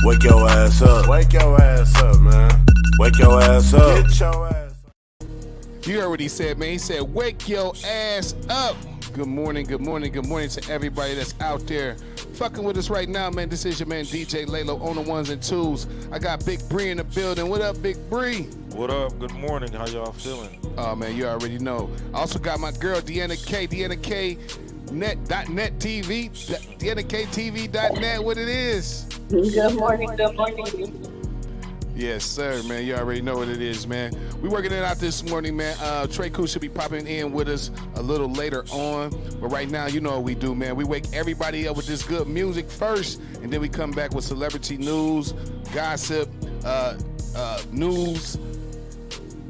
Wake your ass up. Wake your ass up, man. Wake your ass up. Get your ass up. You heard what he said, man. He said, wake your ass up. Good morning, good morning, good morning to everybody that's out there fucking with us right now, man. This is your man, DJ Lalo, on the ones and twos. I got Big Bree in the building. What up, Big Bree? What up? Good morning. How y'all feeling? Oh, man, you already know. I also got my girl, Deanna K. Deanna K. Net TV, DeannaKTV.net, what it is. Good morning, good morning. Yes, sir, man. You already know what it is, man. We working it out this morning, man. Trey Koo should be popping in with us a little later on. But right now, you know what we do, man. We wake everybody up with this good music first, and then we come back with celebrity news, gossip, news.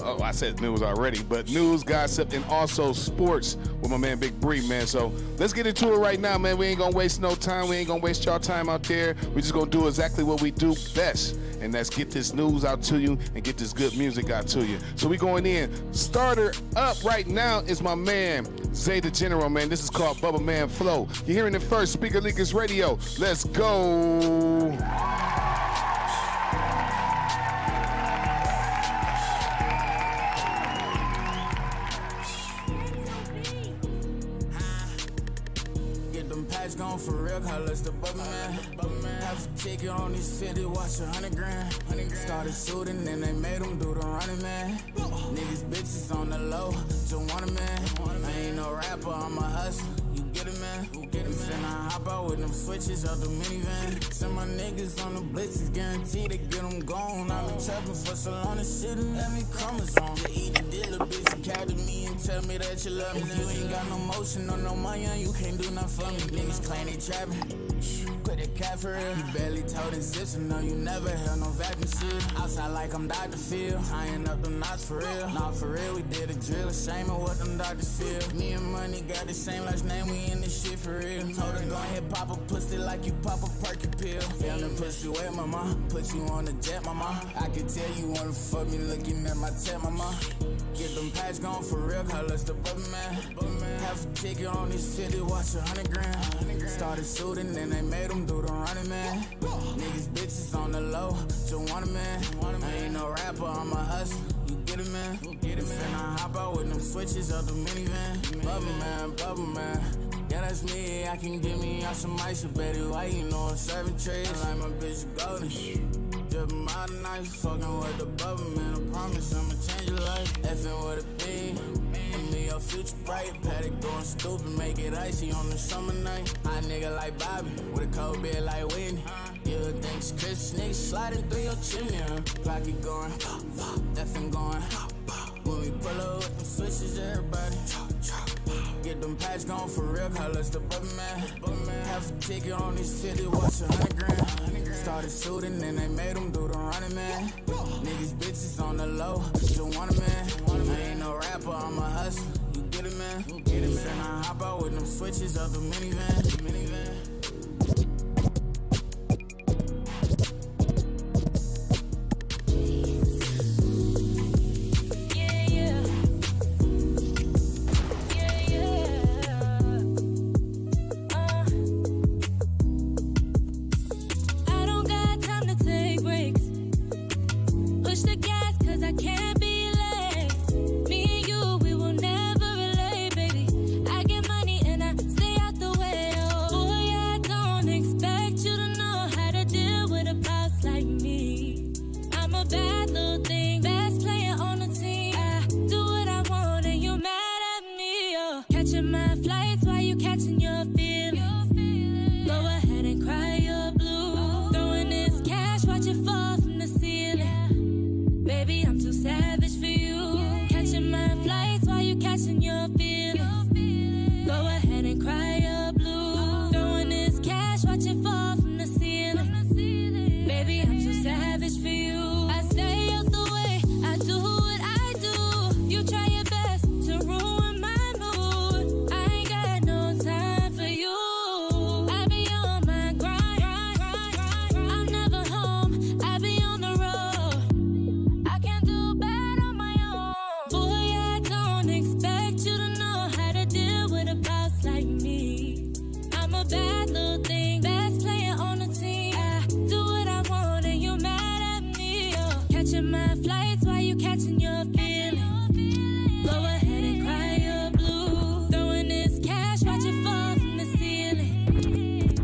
Oh, I said news already, but news, gossip, and also sports with my man Big Bree, man. So let's get into it right now, man. We ain't gonna waste no time. We ain't gonna waste y'all time out there. We just gonna do exactly what we do best, and that's get this news out to you and get this good music out to you. So we going in. Starter up right now is my man Zay the General, man. This is called Bubba Man Flow. You're hearing it first. Speaker Leakers Radio. Let's go. Gone for real, colors the Bubba Man. Have a ticket on this 50, watch 100 grand. Started shooting and they made them do the running, man. Niggas bitches on the low, just want a man. I ain't no rapper, I'm a hustler. You get it, man? Finna hop out with them switches out the minivan. Send my niggas on the blitzes, guaranteed to get them gone. I've been trapping for so long, this shit done let me chromosome. You eat a deal, a bitch, you catch me and tell me that you love me. If you ain't got no motion or no money, you can't do nothing for me. Niggas claim they trapping, quit the cat for real. You barely told the zips, and no, you never held no vacuum shit. Outside like I'm Dr. Phil, tying up them knots for real. Nah, for real, we did a drill, a shame of what them doctors feel. Me and Money got the same last name, we in this shit for real. Told her go ahead, pop a pussy like you pop a perky pill. Feeling pussy wet, mama, put you on the jet, mama. I can tell you wanna fuck me looking at my tech, mama. Get them patch gone for real, colors the Bubba Man. Have a ticket on this 50, watch 100 grand. Started shooting and they made them do the running, man. Niggas bitches on the low, just want a man. I ain't no rapper, I'm a hustler. You get it, man? Finna hop out with them switches out the minivan. Bubba man. Yeah, that's me, I can give me out some ice, Betty White, you know I'm serving trays. Like my bitch golden. Drippin' out the night, fucking with the Bubba Man. I promise I'ma change your life. Effing with a beam, and me your future bright. Paddock going stupid, make it icy on the summer night. Hot nigga like Bobby, with a cold beard like Whitney. You would think it's Chris, niggas sliding through your chimney. Clock it going, effing going. When we pull up with the switches, everybody get them patch gone for real, colors the Bubba Man. Have a ticket on this 50, watch 100 grand. Started shooting and they made them do the running, man. Niggas bitches on the low, just want a man. I ain't no rapper, I'm a hustler. You get it, man? Finna hop out with them switches out the minivan. Money and I stay out the way. Oh,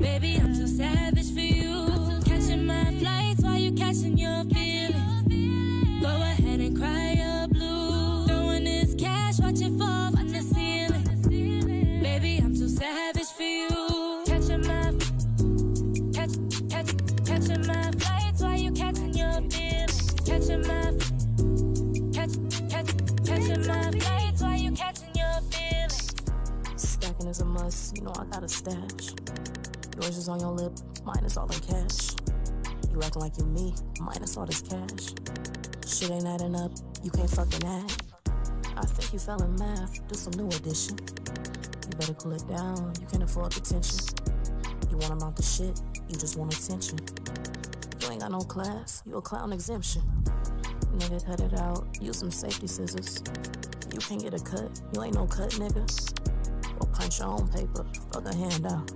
Baby, I'm too savage for you. Catching my flights while you catching your feelings. Go ahead and cry your blues. Throwing this cash, watch it fall from the ceiling. Baby, I'm too savage for you. Catching my flights while you catching your feelings. Catching my flights while you catching your feelings. Stacking is a must, you know I got a stash. Yours is on your lip, mine is all in cash. You acting like you me, minus all this cash. Shit ain't adding up, you can't fucking add. I think you fell in math, do some new addition. You better cool it down, you can't afford the tension. You want amount the shit, you just want attention. You ain't got no class, you a clown exemption. Nigga, cut it out, use some safety scissors. You can't get a cut, you ain't no cut, nigga. Go punch your own paper, fuck a handout.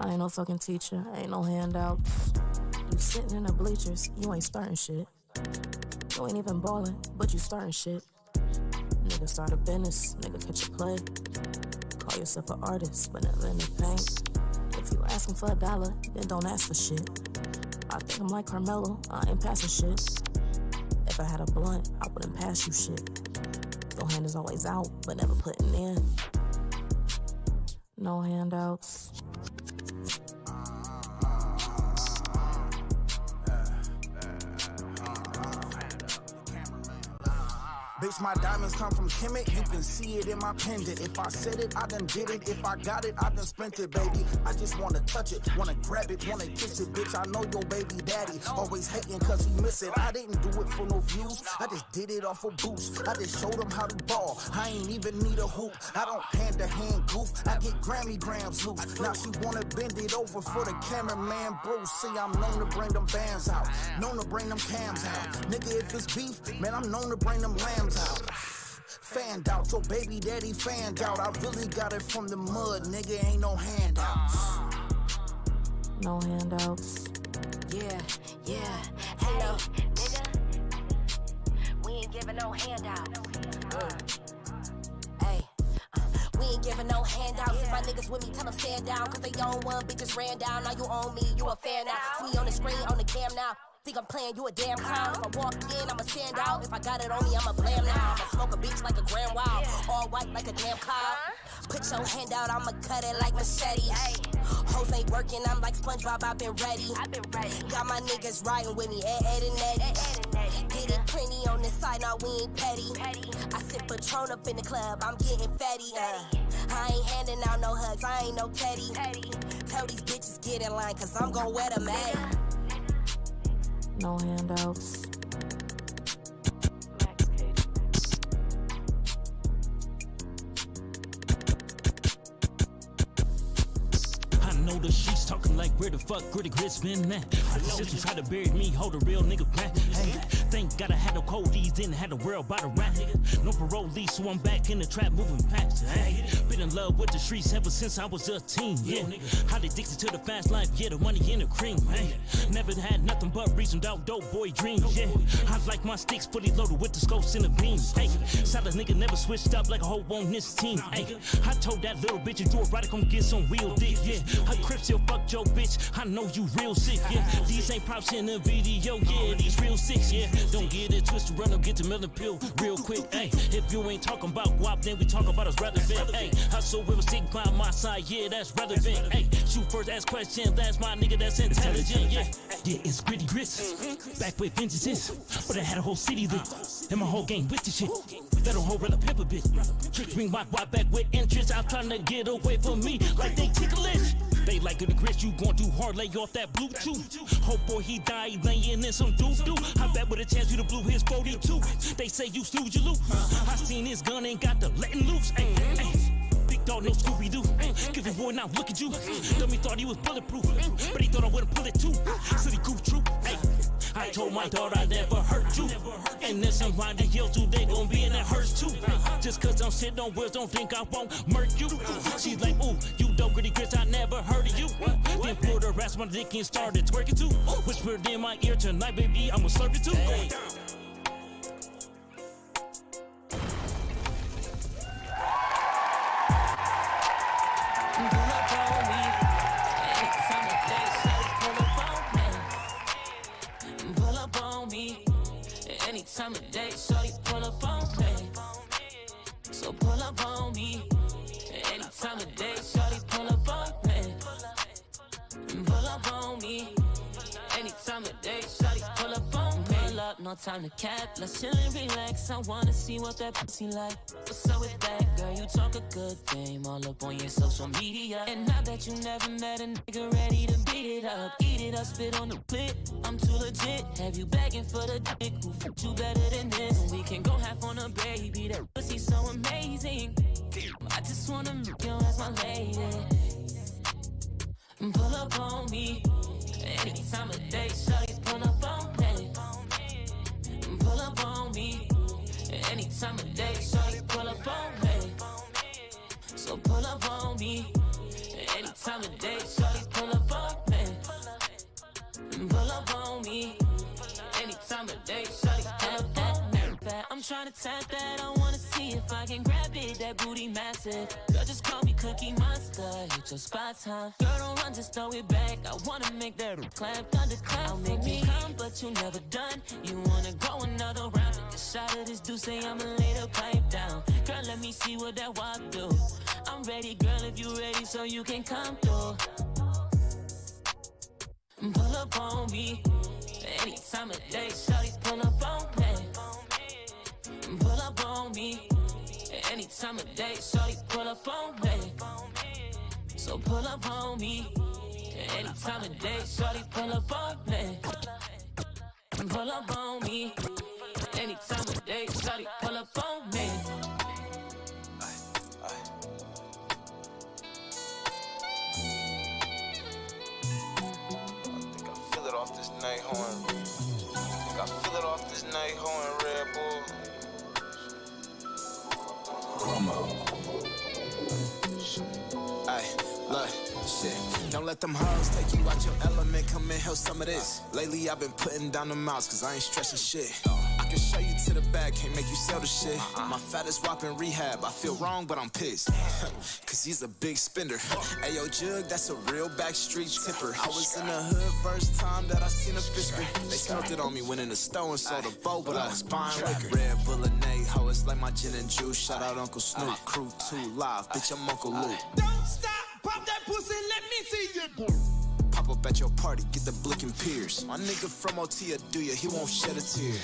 I ain't no fucking teacher, ain't no handouts. You sitting in the bleachers, you ain't starting shit. You ain't even ballin', but you starting shit. Nigga start a business, nigga catch a play. Call yourself an artist, but never in the paint. If you asking for $1, then don't ask for shit. I think I'm like Carmelo, I ain't passing shit. If I had a blunt, I wouldn't pass you shit. Your hand is always out, but never putting in. No handouts. Bitch, my diamonds come from Kemet, you can see it in my pendant. If I said it, I done did it. If I got it, I done spent it, baby. I just wanna touch it, wanna grab it, wanna kiss it, bitch. I know your baby daddy always hating cause he miss it. I didn't do it for no views, I just did it off a boost. I just showed him how to ball, I ain't even need a hoop. I don't hand-to-hand goof, I get Grammy grams loose. Now she wanna bend it over for the cameraman Bruce. See, I'm known to bring them bands out, known to bring them cams out. Nigga, if it's beef, man, I'm known to bring them lambs out. Fanned out, so baby daddy fanned out. I really got it from the mud, nigga, ain't no handouts. No handouts. Yeah, hello, nigga. We ain't giving no handouts. We ain't giving no handouts. If my niggas with me, tell them stand down. Cause they own one, bitches ran down. Now you own me, you a fan now. See me on the screen, on the cam now. Think I'm playing, you a damn clown. If I walk in, I'ma stand out. If I got it on me, I'ma blam now. I'ma smoke a bitch like a Grand Wild. All white like a damn cloud. Put your hand out, I'ma cut it like machete. Hoes ain't working, I'm like SpongeBob, I've been ready. Got my niggas riding with me, Ed and Eddie. Get it plenty on this side, now we ain't petty. I sip Patron up in the club, I'm getting fatty. I ain't handing out no hugs, I ain't no teddy. Tell these bitches get in line, cause I'm gon' wet them, ayy. No handouts. I know the sheets talking like where the fuck Gritty Grits been at. The system try to bury me, hold a real nigga back. Hey, thank God I had no coldies, didn't have the world by the rat. No parole lease, so I'm back in the trap moving past. Hey, been in love with the streets ever since I was a teen. Yeah, how they addicted to the fast life, yeah, the money and the cream. Hey, never had nothing but reasoned out dope boy dreams. Yeah, I like my sticks fully loaded with the scopes and the beams. Hey, solid nigga never switched up like a hoe on this team. Hey, I told that little bitch and do it right, come get some real dick. Yeah, I crip still fuck your bitch. I know you real sick. Yeah, these ain't props in the video. Yeah, these real six. Yeah, don't get it twisted, run up, get the melon pill real quick. Hey, if you ain't talking about guap, then we talk about us relevant. Hey, hustle with a stick by my side. Yeah, that's relevant. Hey, shoot first, ask questions. That's my nigga, that's intelligent. Yeah, it's Gritty Grits. Back with vengeance, but I had a whole city lit, and my whole gang with the shit. That whole run up pepper bit. Trick bring my guap back with interest. I'm trying to get away from me like they ticklish. They like the grits, you gon' do hard, lay off that Bluetooth. Hope boy he died laying in some doo-doo. I bet with a chance you to blew his 42. They say you snooze, you lose. I seen his gun ain't got the letting loose. Ay, ay. Big dog, no Scooby-Doo. Give a boy now, look at you. Dummy thought he was bulletproof, but he thought I wouldn't pull it too. City goof troop. Ay. I told my daughter I never hurt you. And then somebody else too, they gon' be in that hurts too. Just cause I'm sitting on words, don't think I won't murk you. She's like, ooh, you dope Gritty Grits, I never heard of you. Then pulled her ass my dick and started twerking too. Whispered in my ear tonight, baby, I'ma serve it too. Pull up on me. Anytime of day, shawty, pull up on me. Pull up, no time to cap. Let's chill and relax. I wanna see what that pussy like. What's up with that, girl? You talk a good game all up on your social media. And now that you never met a nigga ready to beat it up, eat it up, spit on the clip. I'm too legit. Have you begging for the dick? Who fucked you better than this? We can go half on a baby. That pussy so amazing. I just wanna make you as my lady. Pull up on me. Anytime of day, shawty, pull up on me. Pull up on me. Anytime of day, shawty, pull up on me. So pull up on me. Anytime of day, shawty, pull up on me. Pull up on me. Anytime of day, shawty, pull up on me. I'm trying to tap that, I wanna see if I can grab it, that booty massive. Girl, just call me Cookie Monster, hit your spot time. Girl, don't run, just throw it back, I wanna make that clap, thunder clap. I'll make you come, but you never done. You wanna go another round, take a shot of this juice, say I'ma lay the pipe down. Girl, let me see what that walk do. I'm ready, girl, if you ready, so you can come through. Pull up on me, anytime of day, shawty, pull up on me. Pull up on me, anytime of day, shawty, pull up on me. So pull up on me, anytime of day, shawty, pull up on me. Pull up on me, anytime of day, shawty, pull up on me. I think I feel it off this night horn. I feel it off this night horn, Red Bull. Ay, look, shit. Don't let them hoes take you out your element. Come and help some of this. Lately I've been putting down the mouse cause I ain't stressing shit. I can show you to the bag, can't make you sell the shit. My fattest wop in rehab, I feel wrong but I'm pissed. Cause he's a big spender. Ayo Jug, that's a real backstreet tipper. I was in the hood first time that I seen a fisker. They smelt it on me, went in the store and sold a boat, but I was buying liquor. Red Bull and Nate, ho, it's like my gin and juice. Shout out Uncle Snoop, Crew 2 Live, bitch I'm Uncle Luke. Don't stop, pop that pussy, let me see you. Pop up at your party, get the blick and pierce. My nigga from OT do ya, he won't shed a tear.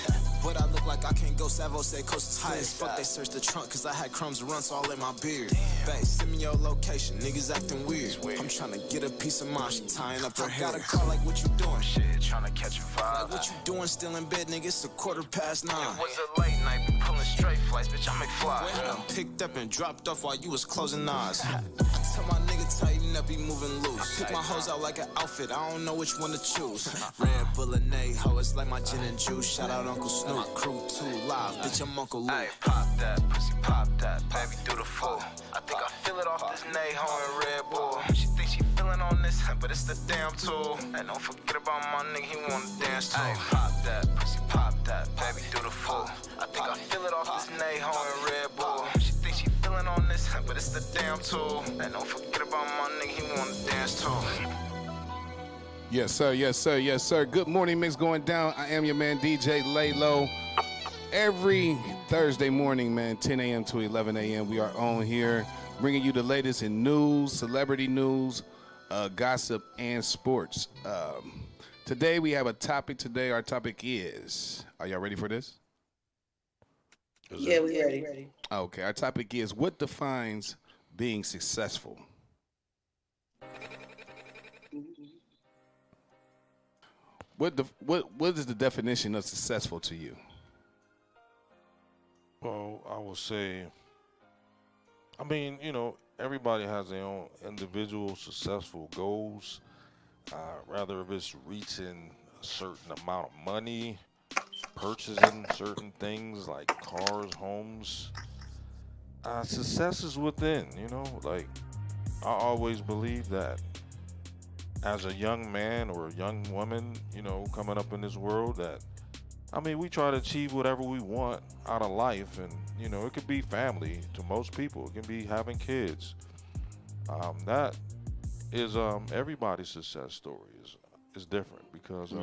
But I look like I can't go Savo, say coast is high as fuck. They searched the trunk cause I had crumbs and runs all in my beard. Babe, send me your location, niggas acting weird. I'm trying to get a piece of mine, she tying up her hair. Got a call like, what you doing? Shit, trying to catch a vibe. Like, what you doing still in bed, nigga? It's 9:15. It was a late night, been pulling straight flights, bitch, I make fly. I done picked up and dropped off while you was closing eyes. I tell my nigga tighten up, he moving loose. Pick my hoes out like an outfit, I don't know which one to choose. Red Bull and Nate, ho, it's like my gin and juice. Shout out Uncle Snoop, Crew 2 Live, bitch I'm Uncle Luke. Ay, pop that, pussy pop that, baby do the full. I think I feel it off this Nate horn, Red Bull. She thinks she feeling on this, but it's the damn tool. And don't forget about my nigga, he wanna dance too. Ay, pop that, pussy pop that, baby do the full. I think I feel it off this Nate horn, Red Bull. She thinks she feeling on this, but it's the damn tool. And don't forget about my nigga, he wanna dance too. Yes, sir. Yes, sir. Yes, sir. Good morning, mix going down. I am your man, DJ Lay Low. Every Thursday morning, man, 10 a.m. to 11 a.m., we are on here bringing you the latest in news, celebrity news, gossip, and sports. Today, we have a topic. Today, our topic is, are y'all ready for this? Yeah, we ready. Okay, our topic is, what defines being successful? What is the definition of successful to you? Well, I would say, I mean, you know, everybody has their own individual successful goals. Rather if it's reaching a certain amount of money, purchasing certain things like cars, homes. Success is within, you know, like I always believe that as a young man or a young woman, you know, coming up in this world that, I mean, we try to achieve whatever we want out of life. And, you know, it could be family to most people. It can be having kids. That is everybody's success story is different because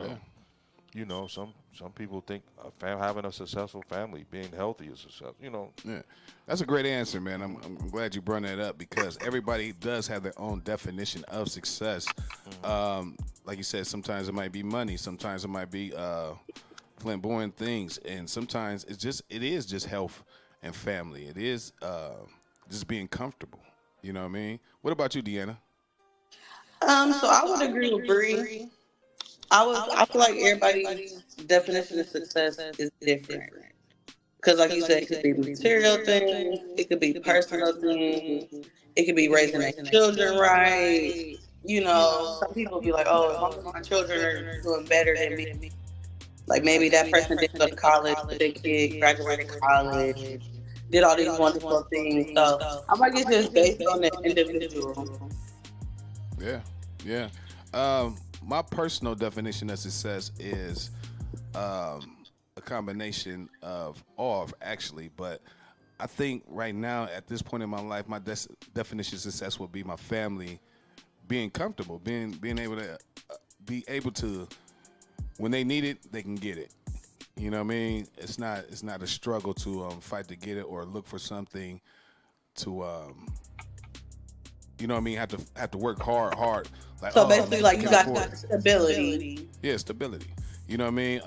you know, some people think having a successful family, being healthy is success. You know. Yeah, that's a great answer, man. I'm glad you brought that up because everybody does have their own definition of success. Like you said, sometimes it might be money, sometimes it might be flamboyant things, and sometimes it is just health and family. It is just being comfortable. You know what I mean? What about you, Deanna? So I would agree with Bree. I feel like everybody's definition of success is different. Because like you said, it could be material things, it could be personal things, it could be raising their children right. Some people be like, oh, as long as my children are doing better than me. Like maybe that person didn't go to college, but their kid graduated college, did all these wonderful things. So I like it's just based on the individual. Yeah, yeah. My personal definition of success is a combination of all, actually. But I think right now, at this point in my life, my definition of success would be my family being comfortable, being able to be able to, when they need it, they can get it. You know what I mean? It's not a struggle to fight to get it or look for something to you know what I mean? Have to work hard. Like, so basically, like you got stability. Yeah, stability. You know what I mean?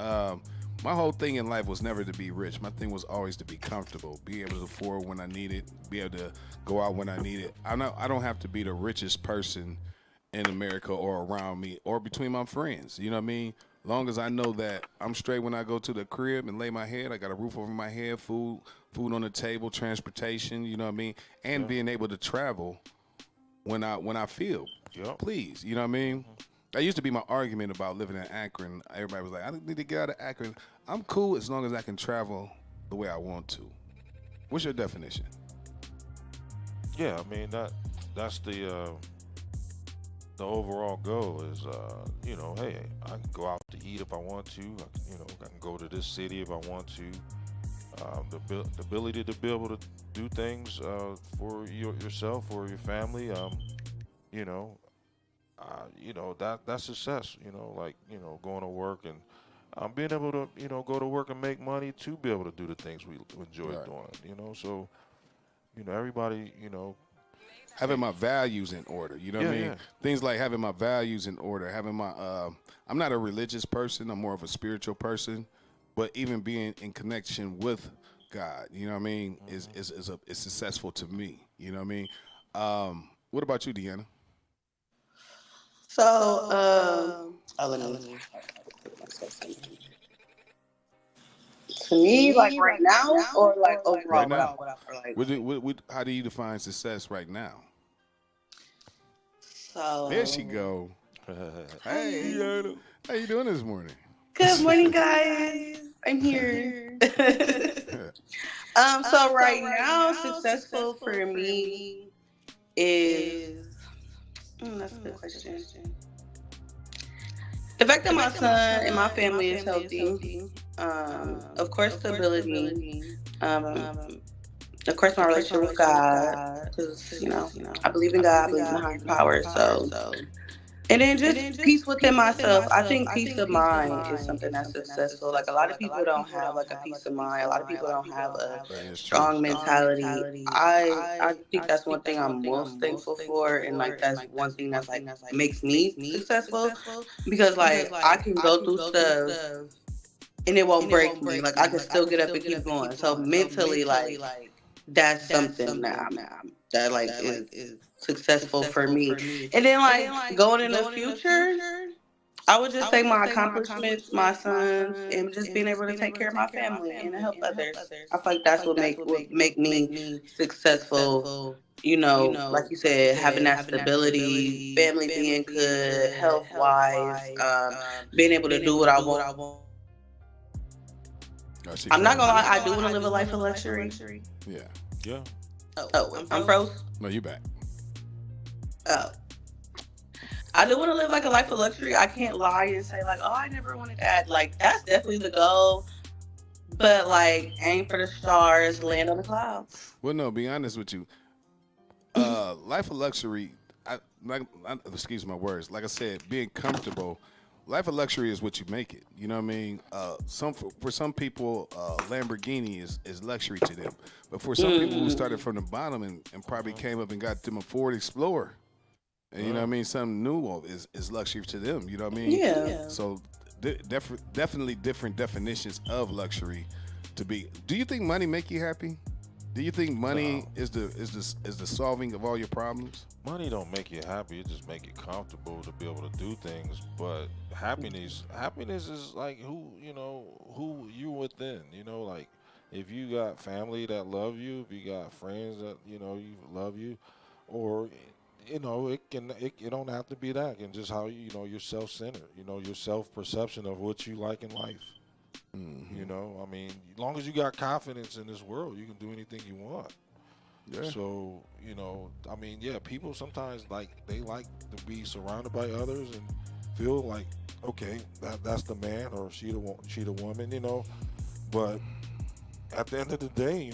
My whole thing in life was never to be rich. My thing was always to be comfortable, be able to afford when I need it, be able to go out when I need it. I don't have to be the richest person in America or around me or between my friends. You know what I mean? Long as I know that I'm straight when I go to the crib and lay my head, I got a roof over my head, food on the table, transportation. You know what I mean? And being able to travel when I feel please. You know what I mean? That used to be my argument about living in Akron. Everybody was like, I don't need to get out of Akron. I'm cool as long as I can travel the way I want to. What's your definition? Yeah, I mean that's the overall goal is hey, I can go out to eat if I want to. I can go to this city if I want to. The ability to be able to do things for yourself or your family. That's success. Going to work and being able to go to work and make money to be able to do the things we enjoy doing. So everybody having my values in order, you know what I mean? Yeah. Things like having my values in order, having my I'm not a religious person, I'm more of a spiritual person, but even being in connection with God, you know what I mean, is successful to me, you know what I mean? What about you, Deanna? So, to me, like right now, or like overall, right now. Like, How do you define success right now? So there she go. Hey, how you doing this morning? Good morning, guys. I'm here. So right now, successful for me is that's a good question. The fact that my son and my family is healthy. Of course, stability. Of course, my relationship with God, because I believe in God, I believe in the higher power. So, and then just peace within myself. I think peace of mind is something that's successful. Like a lot of people don't have like a peace of mind. A lot of people don't have a strong mentality. I think that's one thing I'm most thankful for, and like that's one thing that's like makes me successful, because like I can go through stuff and it won't break me. Like I can still get up and keep going. So mentally, like that's something that like is successful for me. And then like going in the future, I would just say my accomplishments, my sons, and just being able to take care of my family and to help others. I feel like that's what make me successful. Like you said, having that stability, family being good, health wise, being able to do what I want. I'm not gonna lie, I do want to live a life of luxury. Yeah. Yeah. Oh, I'm froze. No, you back. Oh. I do want to live like a life of luxury. I can't lie and say like, oh, I never wanted that. Like that's definitely the goal. But like, aim for the stars, land on the clouds. Well, no, be honest with you. Life of luxury. Excuse my words. Like I said, being comfortable life of luxury is what you make it. You know what I mean? For some people, Lamborghini is luxury to them. But for some people who started from the bottom and probably came up and got them a Ford Explorer, and you know what I mean, something new is luxury to them. You know what I mean? Yeah. So definitely different definitions of luxury to be. Do you think money make you happy? Do you think money is the solving of all your problems? Money don't make you happy. It just make you comfortable to be able to do things. But happiness is like who you within. You know, like if you got family that love you, if you got friends that you love you, or it don't have to be that. It can just how you're self-centered. Your self-perception of what you like in life. I mean, as long as you got confidence in this world, you can do anything you want. Yeah. So, I mean, yeah, people sometimes they like to be surrounded by others and feel like, okay, that's the man or she the woman, But at the end of the day,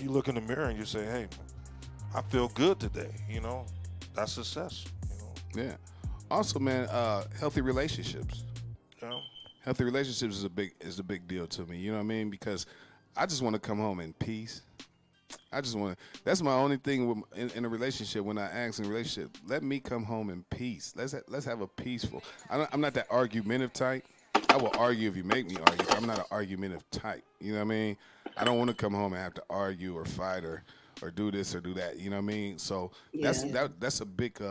you look in the mirror and you say, hey, I feel good today, That's success, Yeah. Also, man, healthy relationships. Yeah. Healthy relationships is a big deal to me. You know what I mean? Because I just want to come home in peace. That's my only thing in a relationship. When I ask in a relationship, let me come home in peace. Let's have a peaceful. I'm not that argumentative type. I will argue if you make me argue. But I'm not an argumentative type. You know what I mean? I don't want to come home and have to argue or fight or do this or do that. You know what I mean? So that's a big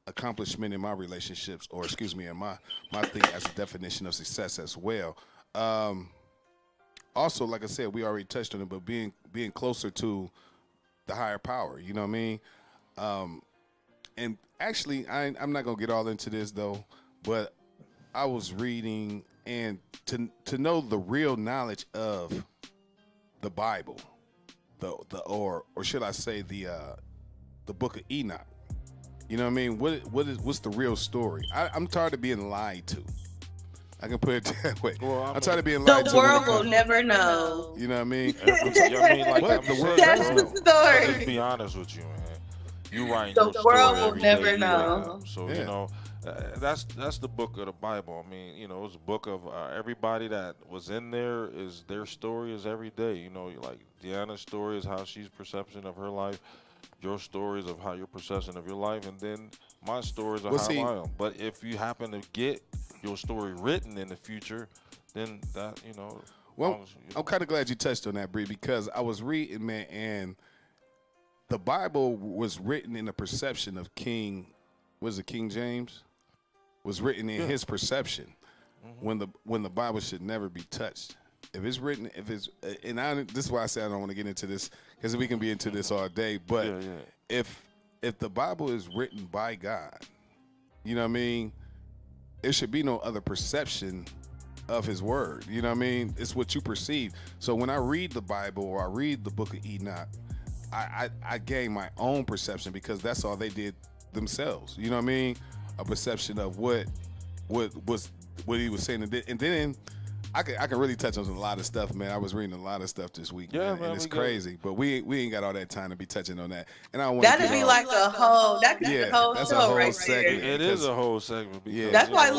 accomplishment in my relationships, or excuse me, in my thing as a definition of success as well. Also, like I said, we already touched on it, but being closer to the higher power, you know what I mean? And actually, I'm not gonna get all into this though, but I was reading, and to know the real knowledge of the Bible, or should I say the book of Enoch. You know what I mean? What's the real story? I'm tired of being lied to. I can put it that way. Well, I'm tired of being lied to. The world will never know. You know what I mean? The world that's the story. Let's be honest with you, man. You writing the your world story will never know. Right now. So that's the book of the Bible. I mean, it's a book of everybody that was in there. Is their story is every day. Like Deanna's story is how she's perception of her life. Your stories of how your perception of your life, and then my stories of how I am. But if you happen to get your story written in the future, then that Well, I'm kind of glad you touched on that, Bree, because I was reading, man, and the Bible was written in the perception of King James? Was written in his perception when the Bible should never be touched. If it's written, this is why I say I don't want to get into this, because we can be into this all day. But if the Bible is written by God, you know what I mean, there should be no other perception of his word. You know what I mean? It's what you perceive. So when I read the Bible or I read the book of Enoch, I gain my own perception, because that's all they did themselves. You know what I mean? A perception of what he was saying, and then I can really touch on a lot of stuff, man. I was reading a lot of stuff this week, man, and it's crazy. But we ain't got all that time to be touching on that. And I want that'd be like a whole. That could be a whole that's show a whole right segment. there. It is a whole segment. Yeah, that's why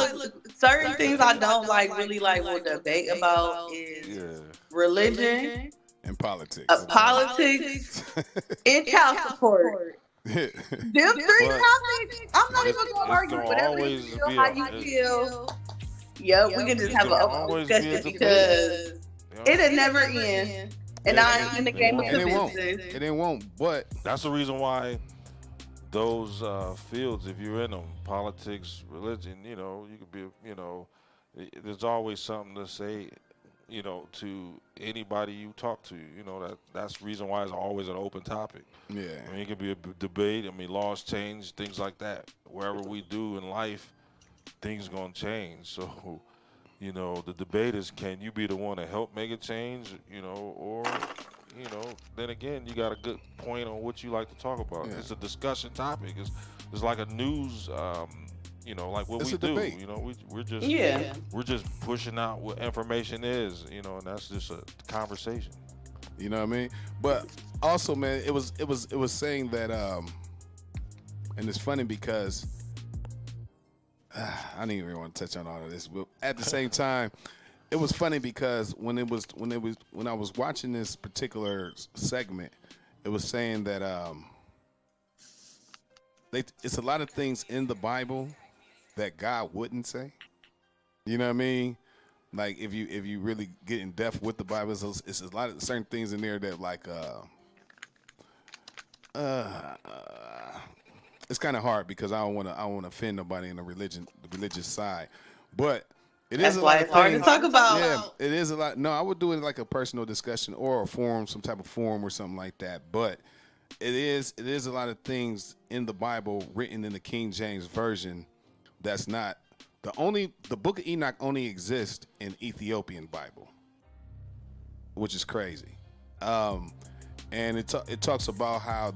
certain things I don't really will debate about is religion and politics, politics, and child support. Them three topics, I'm not even gonna argue. Whatever you feel, how you feel. Yeah, we can just have a open discussion, because it'll never end. And I ain't in the game of convincing. It won't. But that's the reason why those fields, if you're in them, politics, religion, you could be, there's always something to say, to anybody you talk to. That's the reason why it's always an open topic. Yeah. I mean, it could be a debate. I mean, laws change, things like that. Wherever we do in life, things gonna change. So, the debate is, can you be the one to help make a change? Or, then again, you got a good point on what you like to talk about. Yeah. It's a discussion topic. It's like a news, like what it's we do. Debate. We're just pushing out what information is. And that's just a conversation. You know what I mean? But also, man, it was saying that, and it's funny because I didn't even want to touch on all of this, but at the same time, it was funny because when I was watching this particular segment, it was saying that it's a lot of things in the Bible that God wouldn't say. You know what I mean? Like if you really get in depth with the Bible, it's a lot of certain things in there that like it's kind of hard because I don't want to offend nobody in the religious side, but it That's is a why lot it's of hard to things. talk about. Yeah, it is a lot. No, I would do it like a personal discussion or a forum, some type of forum or something like that. But it is a lot of things in the Bible written in the King James version that's not the book of Enoch only exists in Ethiopian Bible, which is crazy. And it talks about how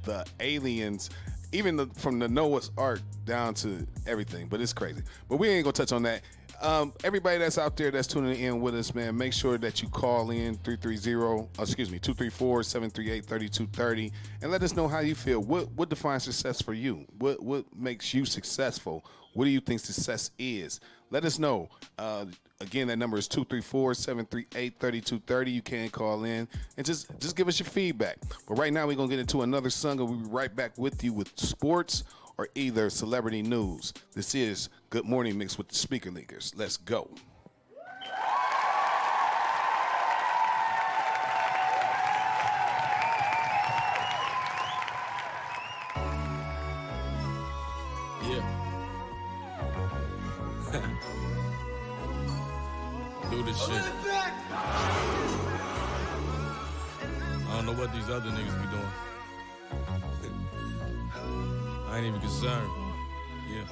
the aliens, even from the Noah's Ark down to everything, but it's crazy. But we ain't gonna touch on that. Everybody that's out there that's tuning in with us, man, make sure that you call in 234-738-3230 and let us know how you feel. What defines success for you? What makes you successful? What do you think success is? Let us know. Again, that number is 234-738-3230. You can call in and just give us your feedback. But right now we're gonna get into another song and we'll be right back with you with sports or either celebrity news. This is Good Morning mixed with the Speaker Leakers. Let's go. Do this shit. I don't know what these other niggas be doing. I ain't even concerned. Yeah.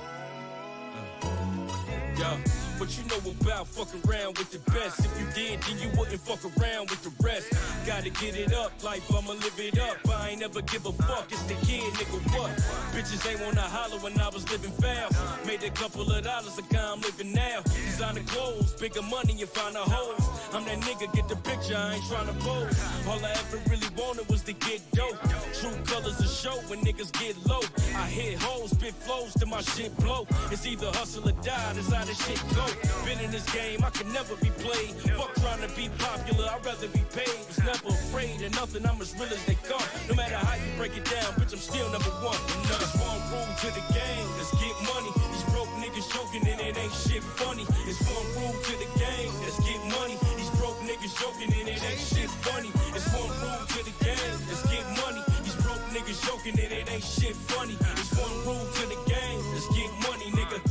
But you know about fucking around with the best. If you did, then you wouldn't fuck around with the rest. Gotta get it up, life, I'ma live it up. I ain't never give a fuck, it's the kid, nigga, what? Bitches ain't wanna holler when I was living fast. Made a couple of dollars, like how I'm living now. Designer clothes, bigger money, you find a hoes. I'm that nigga, get the picture, I ain't tryna pose. All I ever really wanted was to get dope. True colors of show when niggas get low. I hit hoes, spit flows till my shit blow. It's either hustle or die, that's how this shit go. Been in this game, I can never be played. Fuck trying to be popular, I'd rather be paid. Was never afraid of nothing, I'm as real as they come. No matter how you break it down, bitch, I'm still number one. There's one rule to the game, let's get money. These broke niggas joking and it ain't shit funny. It's one rule to the game, let's get money. These broke niggas joking and it ain't shit funny. It's one rule to the game, let's get money. These broke niggas joking and it ain't shit funny. It's one rule to the game, let's get money, nigga.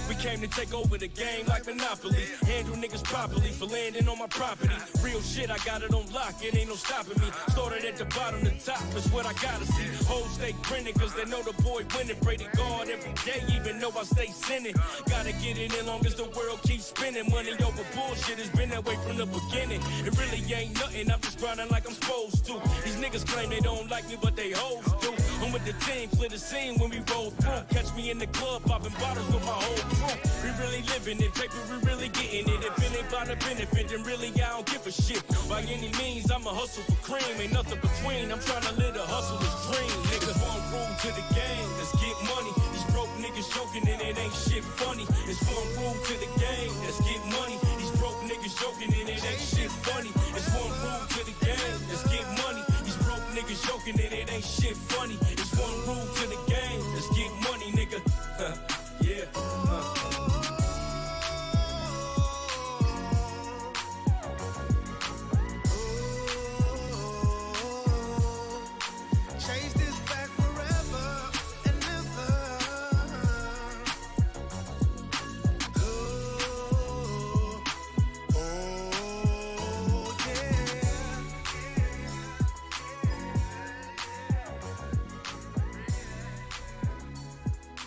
We came to take over the game like Monopoly. Handle niggas properly for landing on my property. Real shit, I got it on lock, it ain't no stopping me. Started at the bottom, the top is what I gotta see. Whole stay grinning, cause they know the boy winning. Pray to God every day, even though I stay sinning. Gotta get it in long as the world keeps spinning. Money over bullshit has been that way from the beginning. It really ain't nothing, I'm just grinding like I'm supposed to. These niggas claim they don't like me, but they hoes do. I'm with the team, clear the scene when we roll through. Catch me in the club, popping bottles with my whole crew. We really living it, paper, we really getting it. If it ain't about the benefit, then really I don't give a shit. By any means, I'ma hustle for cream, ain't nothing between. I'm trying to live the hustler's dream. Niggas one rule to the game, let's get money. These broke niggas joking and it ain't shit funny. It's one rule to the game, let's get money. These broke niggas joking and it ain't shit funny. It's one rule to the game, let's get money. These broke niggas joking and it ain't shit funny. It's one rule to the game, let's get money, nigga. Yeah.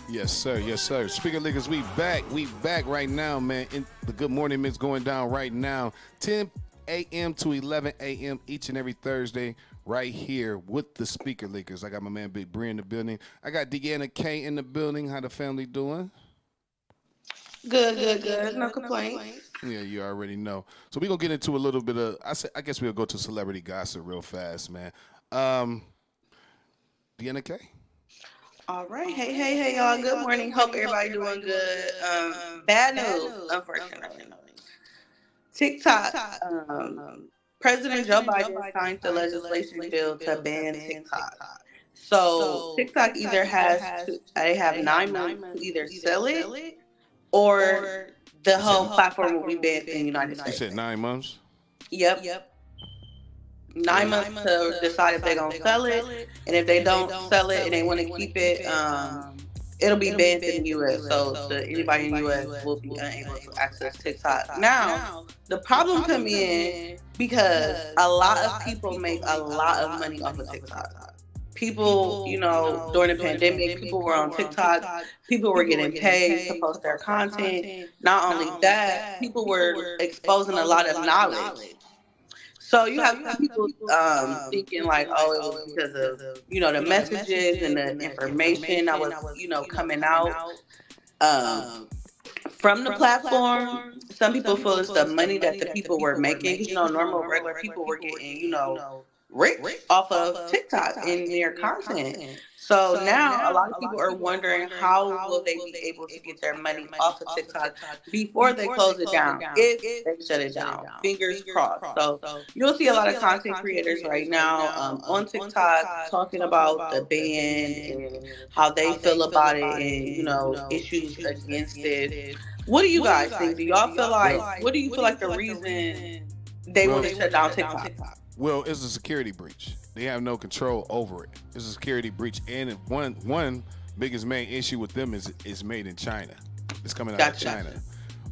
Yes, sir. Yes, sir. Speaker Leakers, we back. We back right now, man. In the Good Morning mix going down right now. 10 a.m. to 11 a.m. each and every Thursday right here with the Speaker Leakers. I got my man Big Bree in the building. I got Deanna K in the building. How the family doing? Good. No complaints. Yeah, you already know. So we're going to get into a little bit of, I guess we'll go to celebrity gossip real fast, man. Deanna K? All right. Hey, y'all. Good morning. Hope everybody doing good. Bad news, unfortunately. TikTok. President Joe Biden signed the legislation bill to ban TikTok. So TikTok either they have 9 months to either sell it or the whole platform will be banned in the United You States. said 9 months? Yep. 9 months to decide if they're gonna sell it, and if they don't sell it and they want to keep it, it'll be banned in the U.S. So anybody in the U.S. will be unable to access TikTok. Now, the problem come in because a lot of people make a lot of money off of TikTok. People, during the pandemic, people were on TikTok. People were getting paid to post their content. Not only that, people were exposing a lot of knowledge. So you have some people thinking like, oh, it was because of, the messages and the information that was, coming out from the platform. Some people feel it's the money that the people were making. Because, normal, regular people were getting, rich off of TikTok and their content. So now a lot of people are wondering how will they be able to get their money off of TikTok before they close it down, if they shut it down. Fingers crossed. So you'll see a lot of content creators right now on TikTok talking about the ban and how they feel about it and, issues against it. What do you guys think? Do y'all feel like, what do you feel like the reason they want to shut down TikTok? Well, it's a security breach. They have no control over it. It's a security breach, and one biggest main issue with them is made in China. It's coming out of China.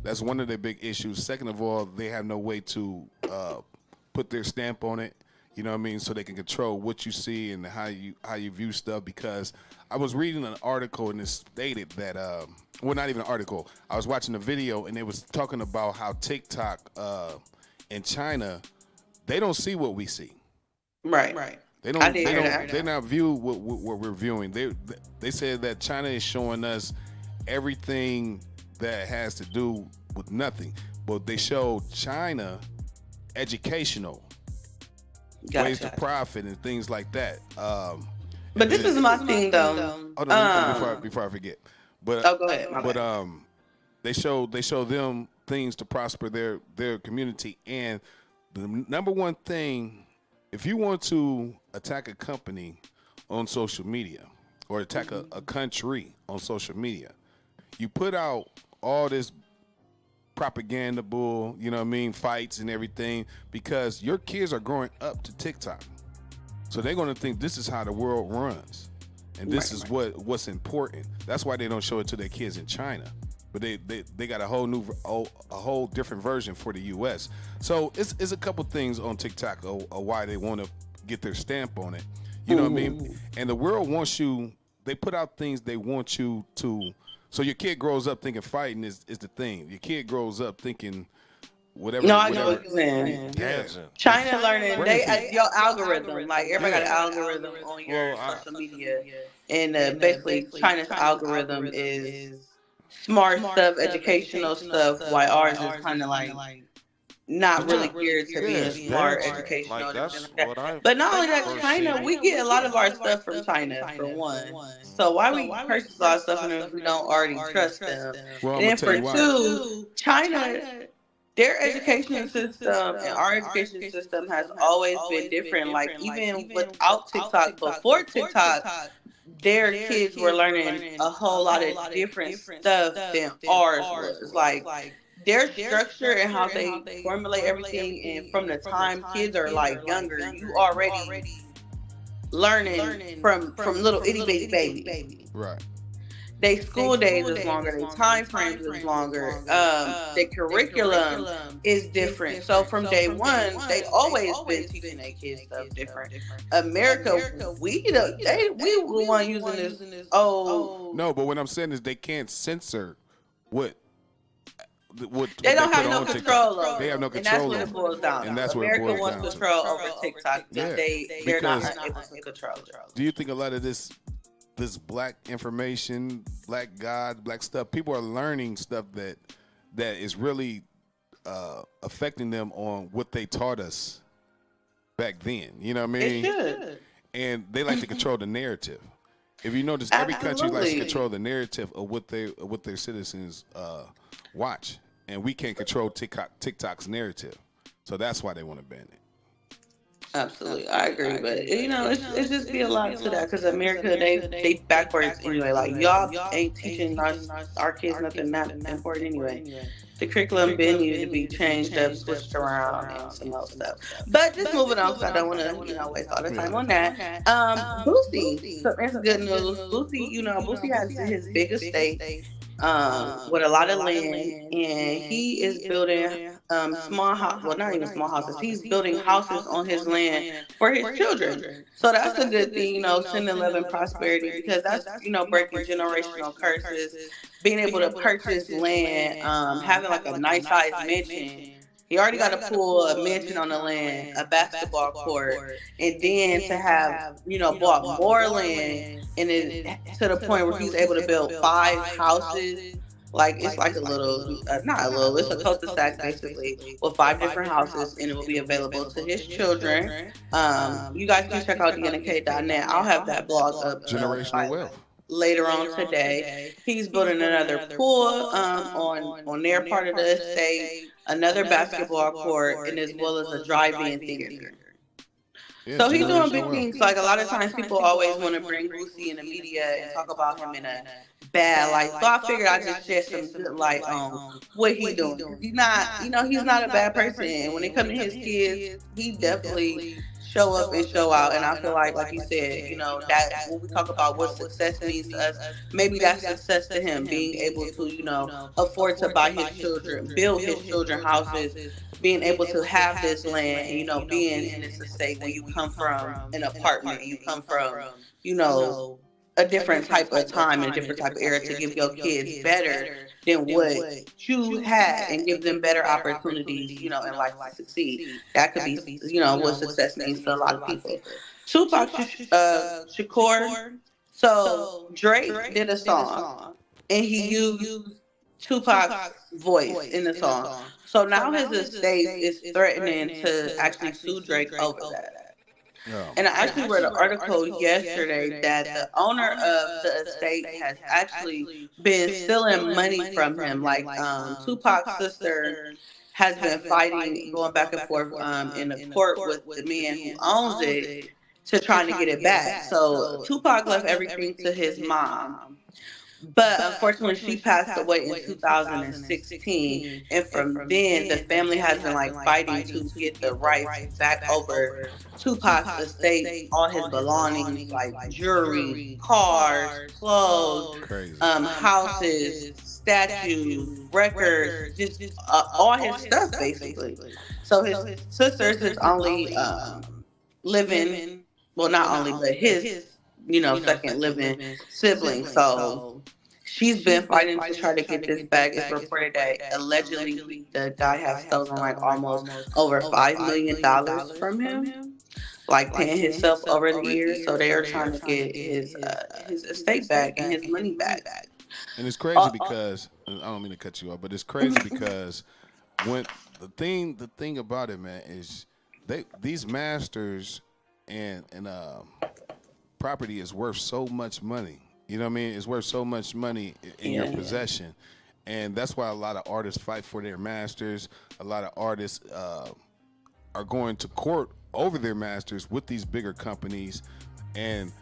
That's one of their big issues. Second of all, they have no way to put their stamp on it. You know what I mean? So they can control what you see and how you view stuff. Because I was reading an article and it stated that well, not even an article. I was watching a video and it was talking about how TikTok in China, they don't see what we see. Right. They don't. They not view what we're viewing. They said that China is showing us everything that has to do with nothing, but they show China educational ways to profit and things like that. But this is my thing, though. Hold on, before I forget. But go ahead. But they show them things to prosper their community. And the number one thing, if you want to attack a company on social media or attack a country on social media, you put out all this propaganda bull, fights and everything, because your kids are growing up to TikTok. So they're going to think this is how the world runs. And this is what's important. That's why they don't show it to their kids in China. But they got a whole different version for the U.S. So it's a couple things on TikTok why they want to get their stamp on it. You know what I mean? And the world wants you. They put out things they want you to. So your kid grows up thinking fighting is the thing. Your kid grows up thinking whatever. No, I know what you're saying. China learning your algorithm. Like everybody got an algorithm on your social media, and basically China's algorithm is smart stuff, educational stuff, while ours is kind of like not really geared to being smart, educational. But not only that, China, we get a lot of our stuff from China, for one. So why we purchase a lot of stuff from them if we don't already trust them? Well, and then for two, China, their education system and our education system has always been different. Like even without TikTok, before TikTok, their kids were learning a whole lot of different stuff than ours was. Like their structure and how they formulate everything, and from the time kids are like younger, you already learning from little itty bitty baby. Right. They school days is longer, their time frames is longer, their curriculum is different. So from day one, they always been teaching their kids stuff different. America, we were one using this. No, but what I'm saying is they can't censor what they don't have no control over. They have no control over. And that's what it boils down to. And that's America what it boils wants down control to. over TikTok. They're not able to control it. Do you think a lot of this black information, black God, black stuff, people are learning stuff that is really affecting them on what they taught us back then? You know what I mean? It should. And they like to control the narrative. If you notice, every country likes to Absolutely. control the narrative of what their citizens watch, and we can't control TikTok's narrative, so that's why they want to ban it. Absolutely, I agree, but it's just be a lot to that because America they backwards anyway. Like y'all ain't teaching us our kids nothing that important anyway. The curriculum been needed to be changed up, switched around, and some other stuff. But just moving on because I don't want to waste all the time on that. Boosie, so that's good news. Boosie, Boosie has his big estate with a lot of land, and he is building small house. Well, not even small houses. He's building houses on his land for his children. So that's a good thing, sending love and prosperity because that's breaking generational curses. Being able to purchase land, having like a nice sized mansion. He already got a pool, a mansion on the land, a basketball court, and then to have, bought more land and then to the point where he's able to build 5 houses. Like it's like a little, not a little, it's a cul-de-sac basically with 5 different houses, and it will be available to his children. You guys can check out dnk.net. I'll have that blog up Generational wealth. later on today. He's building another pool on their part of the estate, another basketball court, and as well as a drive-in theater. Yeah, So he's doing generational big wealth. things. Like a lot of times people always want to bring Boosie in the media and talk about him in a bad light. So I figured I'd just shed some good light on what he's doing. 'Cause he's not, he's not a bad person. And when it comes to his kids, he definitely show up and show out. And I feel like you said, that when we talk about what success means to us, maybe that's success to him, being able to, afford to buy his children, build his children houses, being able to have this land, and, being in this estate when you come from an apartment, you come from, a different type of time and a different type of era to give your kids better than what you had and give them better opportunities, in life to succeed. That could be, what success means to a lot of people. Tupac Shakur, so Drake did a song and he used Tupac's voice in the song. So now his estate is threatening to actually sue Drake over that. And I actually read an article yesterday that the owner of the estate has actually been stealing money from him. Like Tupac's sister has been fighting, going back and forth in the court with the man who owns it to trying to get it back. So Tupac left everything to his mom. But unfortunately, she passed away in 2016, and from then, the family has been like fighting to get the rights back over Tupac's estate, all his belongings, like jewelry, cars, clothes, houses, statues, records, just all his stuff, basically. So his sister's his only living, well, not only, but his, second living sibling. So she's been fighting to try to get this back. It's reported that allegedly the guy has stolen like almost over $5 million from him, like paying himself over the years. So they are trying to get his estate back and his money back. And it's crazy because I don't mean to cut you off, but it's crazy because when the thing about it, man, is these masters and property is worth so much money. You know what I mean? It's worth so much money in your possession. And that's why a lot of artists fight for their masters. A lot of artists are going to court over their masters with these bigger companies. And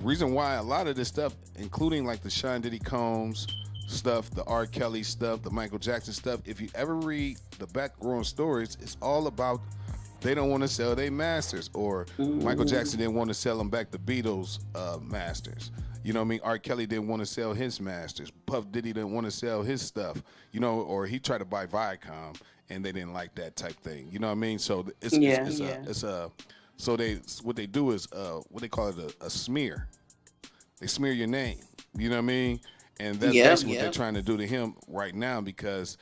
reason why a lot of this stuff, including like the Sean Diddy Combs stuff, the R. Kelly stuff, the Michael Jackson stuff, if you ever read the background stories, it's all about they don't want to sell their masters, or Michael Jackson didn't want to sell them back the Beatles masters. You know what I mean? R. Kelly didn't want to sell his masters. Puff Diddy didn't want to sell his stuff, or he tried to buy Viacom and they didn't like that type thing. You know what I mean? So what they do is what they call it a smear. They smear your name. You know what I mean? And that's basically what they're trying to do to him right now, because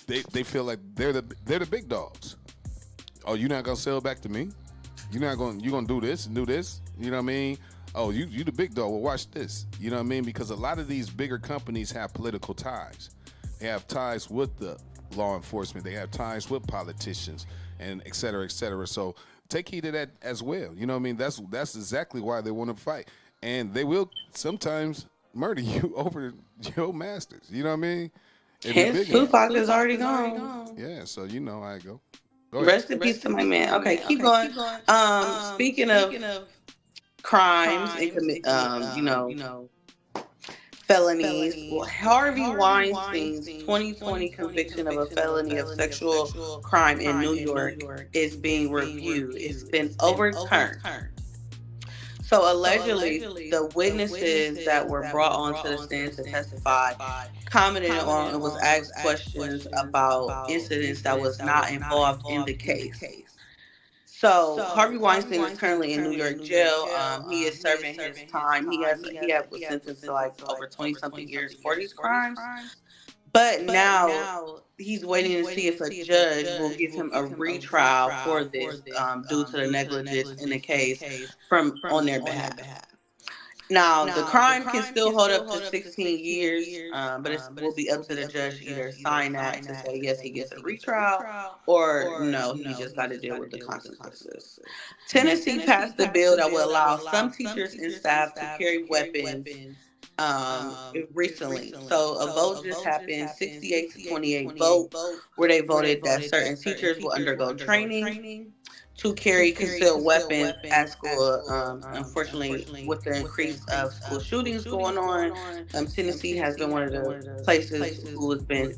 they feel like they're the big dogs. Oh, you're not gonna sell back to me? You're gonna do this and do this? You know what I mean? Oh, you the big dog. Well, watch this. You know what I mean? Because a lot of these bigger companies have political ties. They have ties with the law enforcement. They have ties with politicians, and et cetera, et cetera. So take heed of that as well. You know what I mean? That's exactly why they want to fight. and they will sometimes murder you over your masters. You know what I mean? If you're Hence, big enough. Tupac is already gone. Yeah, so you know how I go. Go ahead. Rest in peace to my man. Okay, keep going. Speaking of crimes and felonies. Well, Harvey Weinstein's 2020 conviction of a felony of sexual crime in New York is being reviewed. It's been overturned. So allegedly, the witnesses that were brought onto the stand to testify commented on and was asked questions about incidents that was not involved in the case. So Harvey Weinstein is currently in New York jail. He is serving his time. He was sentenced to like over 20 something years for these crimes. But now he's waiting to see if a judge will give him a retrial for this due to the negligence in the case from on their behalf. Now, the crime can still hold up to 16 years, but it will be up to the judge to either sign that to say, yes, he gets a retrial, or no, he just got to deal with the consequences. Tennessee passed the bill that will allow some teachers and staff to carry weapons recently. So a vote just happened, 68 to 28 vote, where they voted that certain teachers will undergo training to carry concealed weapons at school. Unfortunately, with the increase of school shootings going on, Tennessee has been one of the places who has been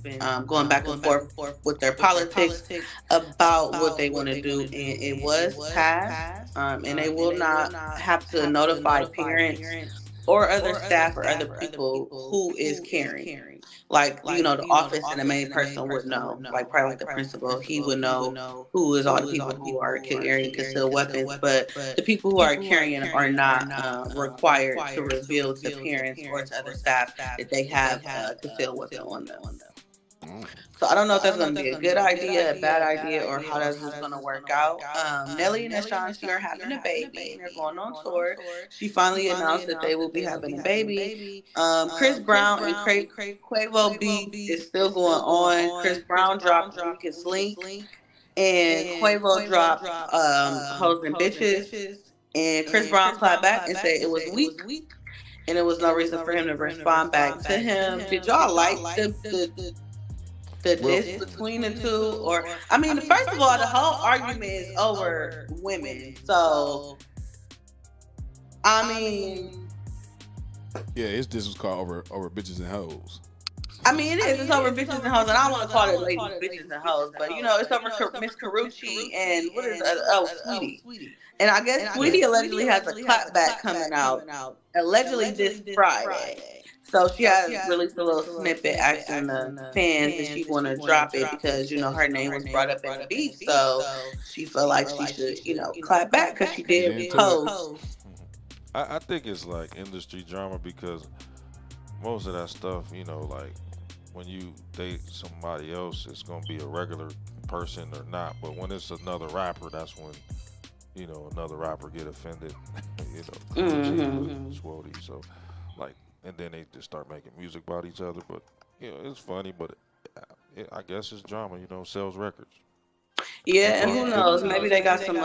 going back and forth with their politics about what they want to do. And it was passed, and they will not have to notify parents or other staff or other people who is carrying. Like, the office and the main person would know. Like, probably like the principal, he would know who is all the people who are carrying concealed weapons. But the people who are carrying are not required to reveal to parents or to other staff that they have a concealed weapon on them. So I don't know if that's going to be a good idea, a bad idea, or how that's just going to work out. Nelly and Ashanti are having a baby, and they're going on tour. She finally announced that they will be having a baby. Chris Brown and Quavo beef is still going on. Chris Brown dropped "We Can Slink," and Quavo dropped "Hoes and Bitches." And Chris Brown clapped back and said it was weak, and it was no reason for him to respond back to him. Did y'all like the diss between the two? Or I mean, first of all, the whole argument is over women. So I mean, yeah, this was called over bitches and hoes. I mean, it is. It's over bitches and hoes, and I don't want to call it ladies, bitches and hoes, but it's over Miss Carucci and what is Sweetie. And I guess Sweetie allegedly has a clapback coming out, allegedly this Friday. So she has released a little snippet asking the fans if she want to drop it because, her name was brought up in the beef. So she felt like she should, clap back because she did post. I think it's like industry drama because most of that stuff, like when you date somebody else, it's going to be a regular person or not. But when it's another rapper, that's when, another rapper get offended, Swody. So, like, and then they just start making music about each other. But, it's funny, but I guess it's drama, sells records. Yeah, and who knows? Maybe they got some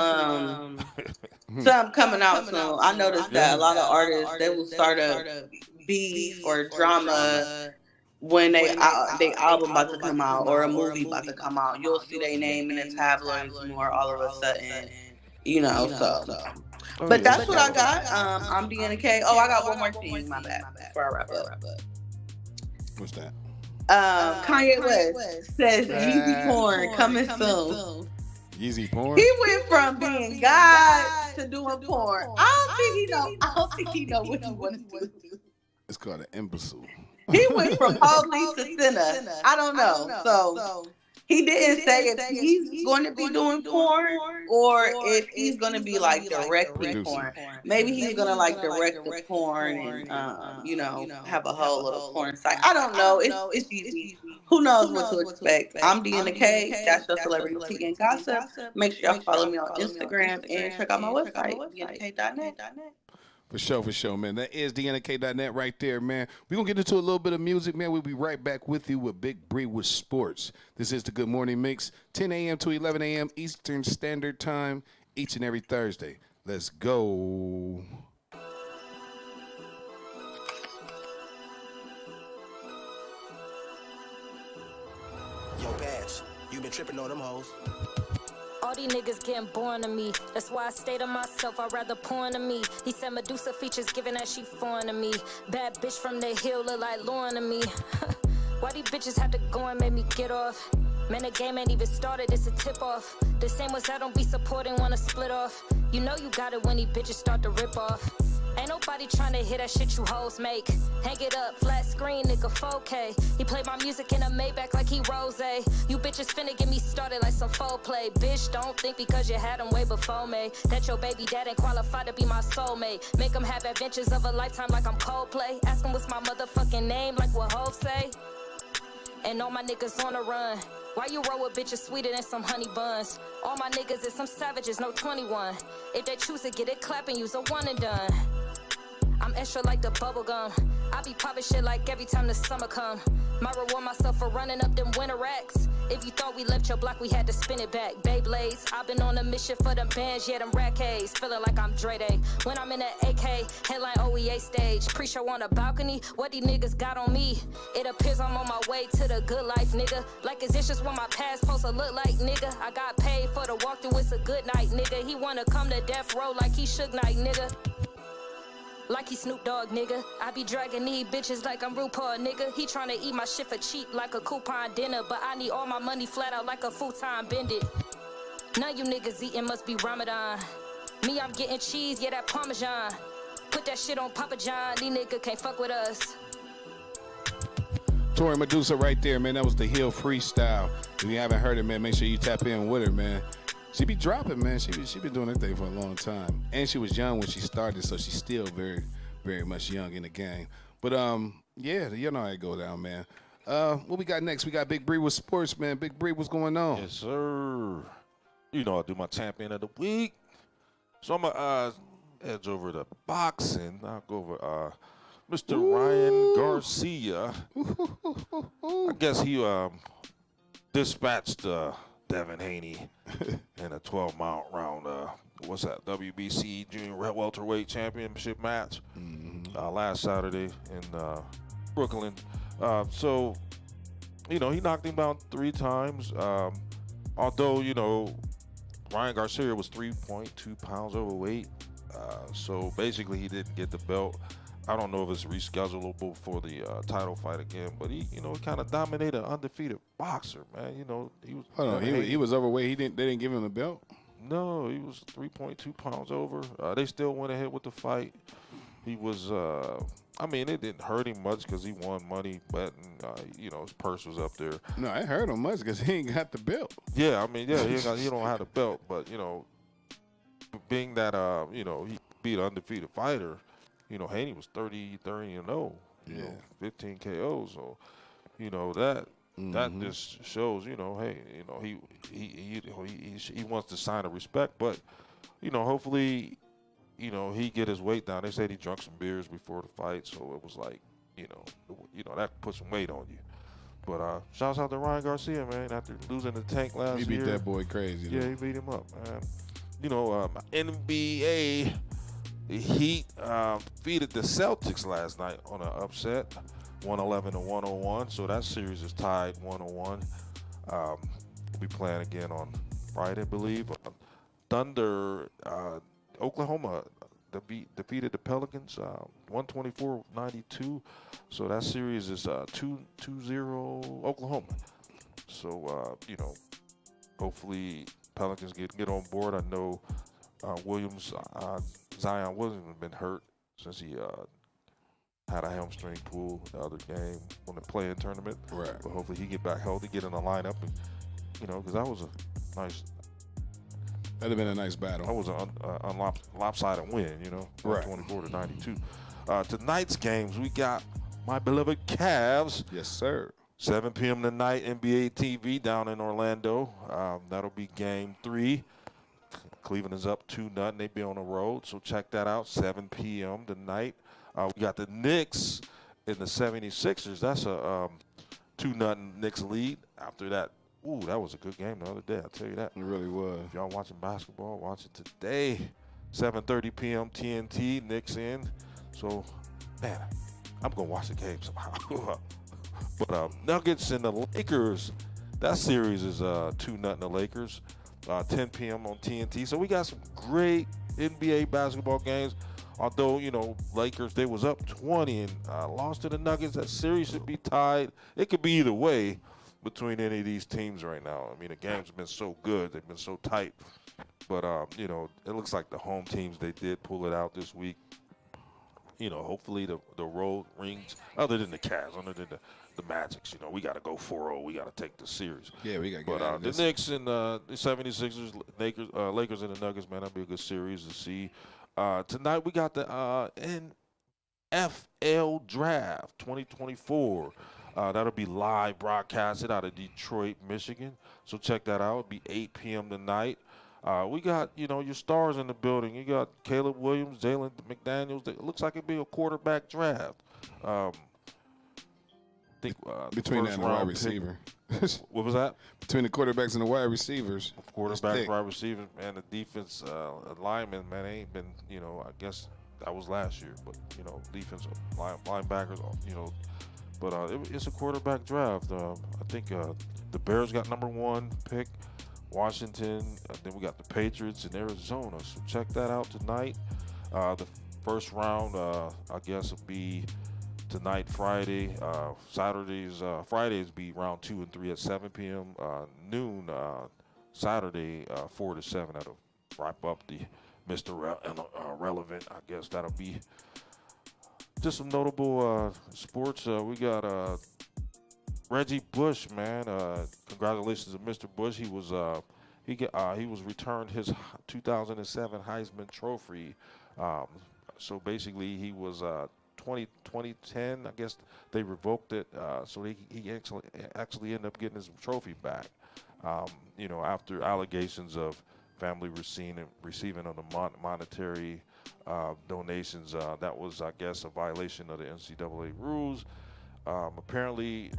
something coming out soon. I noticed that a lot of artists, they will start a beef or drama when they album about to come out or a movie about to come out. You'll see their name in the tabloids more all of a sudden, so. But that's what I got. I'm DNK. Oh, I got one more thing. My bad. Before I wrap up. What's that? Kanye West says Yeezy porn coming soon. Yeezy porn? He went from being God to doing porn. I don't think he know what he want to do. It's called an imbecile. He went from holy to sinner. I don't know. So he didn't say if he's going to be doing porn or if he's going to be like directing porn. Maybe he's going to like direct the porn and have a whole little porn site. I don't know. It's easy. Who knows what to expect? I'm D and the K. That's your celebrity tea and gossip. Make sure y'all follow me on Instagram and check out my website, dnk.net. For sure, man. That is DNK.net right there, man. We're going to get into a little bit of music, man. We'll be right back with you with Big Bree with sports. This is the Good Morning Mix, 10 a.m. to 11 a.m. Eastern Standard Time, each and every Thursday. Let's go. Yo, Bash, you been tripping on them hoes. All these niggas getting boring to me. That's why I stay to myself, I'd rather porn to me. He said Medusa features giving that she foreign to me. Bad bitch from the hill look like Lauren to me. Why these bitches had to go and make me get off? Man, the game ain't even started, it's a tip off. The same ones I don't be supporting wanna split off. You know you got it when these bitches start to rip off. Ain't nobody tryna hear that shit you hoes make. Hang it up, flat screen, nigga, 4K. He played my music in a Maybach like he Rose. You bitches finna get me started like some foreplay. Bitch, don't think because you had him way before me that your baby dad ain't qualified to be my soulmate. Make him have adventures of a lifetime like I'm Coldplay. Ask him what's my motherfucking name like what Hov say. And all my niggas on the run. Why you roll with bitches sweeter than some honey buns? All my niggas is some savages, no 21. If they choose to get it clapping, use a one and done. I'm extra like the bubble gum. I be popping shit like every time the summer come. Might reward myself for running up them winter racks. If you thought we left your block, we had to spin it back. Beyblades, I've been on a mission for them bands, yeah, them rack K's. Feeling like I'm Dre Day. When I'm in the AK, headline OEA stage. Pre-show on the balcony, what these niggas got on me? It appears I'm on my way to the good life, nigga. Like, is this just what my past supposed to look like, nigga? I got paid for the walkthrough, it's a good night, nigga. He wanna come to death row like he Suge Knight, nigga. Like he Snoop Dogg, nigga. I be dragging these bitches like I'm RuPaul, nigga. He tryna eat my shit for cheap like a coupon dinner. But I need all my money flat out like a full-time bended. None you niggas eating must be Ramadan. Me, I'm getting cheese, yeah, that Parmesan. Put that shit on Papa John, these niggas can't fuck with us. Tori Medusa right there, man. That was the Hill freestyle. If you haven't heard it, man, make sure you tap in with her, man. She be dropping, man. She been doing that thing for a long time. And she was young when she started, so she's still very, very much young in the game. But, yeah, you know how it go down, man. What we got next? We got Big Bree with sports, man. Big Bree, what's going on? Yes, sir. You know I do my champion of the week. So I'm going to edge over to boxing. I'll go over Mr. Ryan Garcia. I guess he dispatched Devin Haney in a 12-mile round, what's that, WBC Junior Welterweight Championship match last Saturday in Brooklyn. So, you know, he knocked him down 3 times. Although, you know, Ryan Garcia was 3.2 pounds overweight. So basically he didn't get the belt. I don't know if it's reschedulable for the title fight again, but he, you know, kind of dominated an undefeated boxer, man. You know, he was. Hold on, he was overweight. They didn't give him the belt. No, he was 3.2 pounds over. They still went ahead with the fight. He was. I mean, it didn't hurt him much because he won money, but you know, his purse was up there. No, it hurt him much because he ain't got the belt. Yeah, I mean, yeah, he don't have the belt, but you know, being that you know, he beat an undefeated fighter. You know, Haney was 30-0, you know, 15 KOs. So, you know, that just shows, you know, hey, you know, he wants the sign of respect. But, you know, hopefully, you know, he get his weight down. They said he drunk some beers before the fight, so it was like, you know, that put some weight on you. But shouts out to Ryan Garcia, man, after losing the Tank last year. He beat that boy crazy. Yeah, he beat him up, man. You know, NBA. The Heat defeated the Celtics last night on an upset, 111-101. So that series is tied 101. We'll be playing again on Friday, I believe. Thunder, Oklahoma defeated the Pelicans 124-92. So that series is 2-0 Oklahoma. So, you know, hopefully Pelicans get on board. I know Zion Williams has been hurt since he had a hamstring pull the other game on the play-in tournament. Right. But hopefully he get back healthy, get in the lineup, and you know, because that was a nice. That'd have been a nice battle. That was a lopsided win, you know, right. 24-92. Tonight's games, we got my beloved Cavs. Yes, sir. 7 p.m. tonight, NBA TV down in Orlando. That'll be game 3. Cleveland is up 2-0. They be on the road, so check that out. 7 p.m. tonight. We got the Knicks and the 76ers. That's a 2-0 Knicks lead. After that, ooh, that was a good game the other day. I'll tell you that. It really was. If y'all watching basketball, watch it today. 7:30 p.m. TNT. Knicks in. So, man, I'm gonna watch the game somehow. But Nuggets and the Lakers. That series is 2-0 the Lakers, 10 p.m. on TNT. So we got some great NBA basketball games. Although, Lakers, they was up 20 and lost to the Nuggets. That series should be tied. It could be either way between any of these teams right now. I mean, the games have been so good. They've been so tight. But, it looks like the home teams, they did pull it out this week. Hopefully the road rings, other than the Cavs, other than the Magics. We got to go 4-0. We got to take the series. Yeah, we got to get But out of this. the Knicks and the 76ers, Lakers and the Nuggets, man, that'll be a good series to see. Tonight we got the NFL Draft 2024. That'll be live broadcasted out of Detroit, Michigan. So check that out. It'll be 8 p.m. tonight. We got, your stars in the building. You got Caleb Williams, Jalen McDaniels. It looks like it'll be a quarterback draft. Between that and the wide receiver. What was that? Between the quarterbacks and the wide receivers. Quarterback, wide receiver, and the defense linemen, man, ain't been, I guess that was last year, but, defense linebackers, but it's a quarterback draft. I think the Bears got number 1 pick, Washington, then we got the Patriots and Arizona. So check that out tonight. The first round, I guess, will be tonight, Friday. Fridays be round 2 and 3 at 7 p.m. Noon, Saturday, 4 to 7. That'll wrap up the Mr. Relevant. I guess that'll be just some notable sports. We got Reggie Bush, man. Congratulations to Mr. Bush. He was returned his 2007 Heisman Trophy. So basically, he was 2010. I guess they revoked it, so he actually ended up getting his trophy back. After allegations of family receiving of the monetary donations, that was, I guess, a violation of the NCAA rules. Apparently,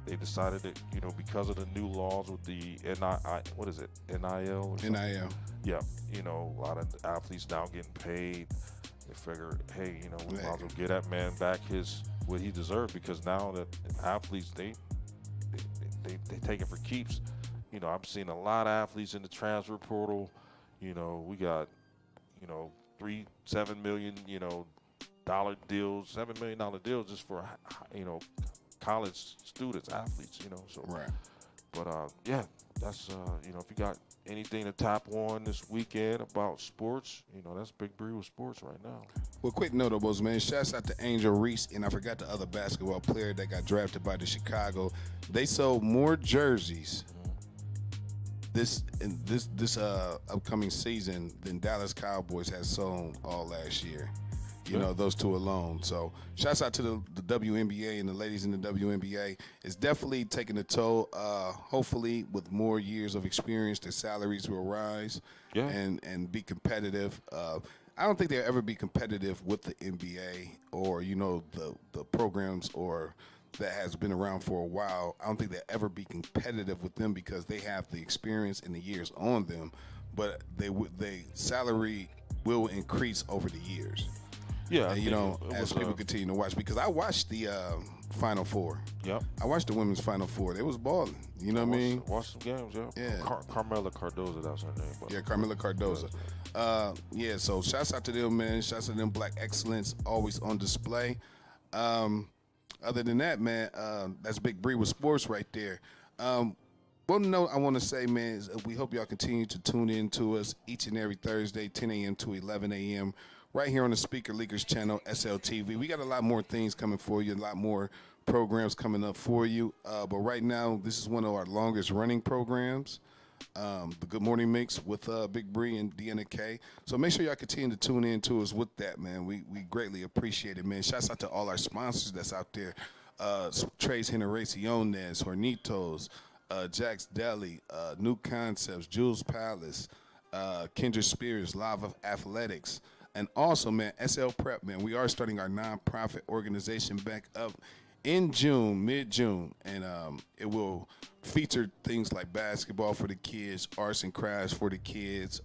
they decided that, because of the new laws with the NIL? NIL. Yeah, a lot of athletes now getting paid. They figured, hey, we might as well get that man back what he deserved, because now that athletes, they take it for keeps. I've seen a lot of athletes in the transfer portal. We got, $7 million, deals, $7 million deals just for, college students, athletes, so. Right. But, yeah, that's, if you got anything to tap on this weekend about sports, that's Big Bree with sports right now. Well, quick notables, man. Shouts out to Angel Reese, and I forgot the other basketball player that got drafted by the Chicago. They sold more jerseys this upcoming season than Dallas Cowboys has sold all last year. Those two alone. So shouts out to the WNBA and the ladies in the WNBA. It's definitely taking a toll. Hopefully, with more years of experience, their salaries will rise and be competitive. I don't think they'll ever be competitive with the NBA or, the programs or that has been around for a while. I don't think they'll ever be competitive with them because they have the experience and the years on them. But they salary will increase over the years. Yeah, and, as people continue to watch, because I watched the Final Four. Yep. I watched the women's Final Four. It was balling. You know what I mean? Watched some games, yeah. Yeah. Carmela Cardoza, that's her name. Yeah, Carmela Cardoza. So shouts out to them, man. Shouts out to them. Black excellence always on display. Other than that, man, that's Big Bree with sports right there. One note I want to say, man, is we hope y'all continue to tune in to us each and every Thursday, 10 a.m. to 11 a.m., right here on the Speaker Leakers channel, SLTV. We got a lot more things coming for you, a lot more programs coming up for you. But right now, this is one of our longest running programs, the Good Morning Mix with Big Bree and Deanna K. So make sure y'all continue to tune in to us with that, man. We greatly appreciate it, man. Shouts out to all our sponsors that's out there. Tres Generaciones, Hornitos, Jack's Deli, New Concepts, Jules Palace, Kindred Spears, Live Athletics. And also, man, SL Prep, man, we are starting our nonprofit organization back up in June, mid-June. And it will feature things like basketball for the kids, arts and crafts for the kids,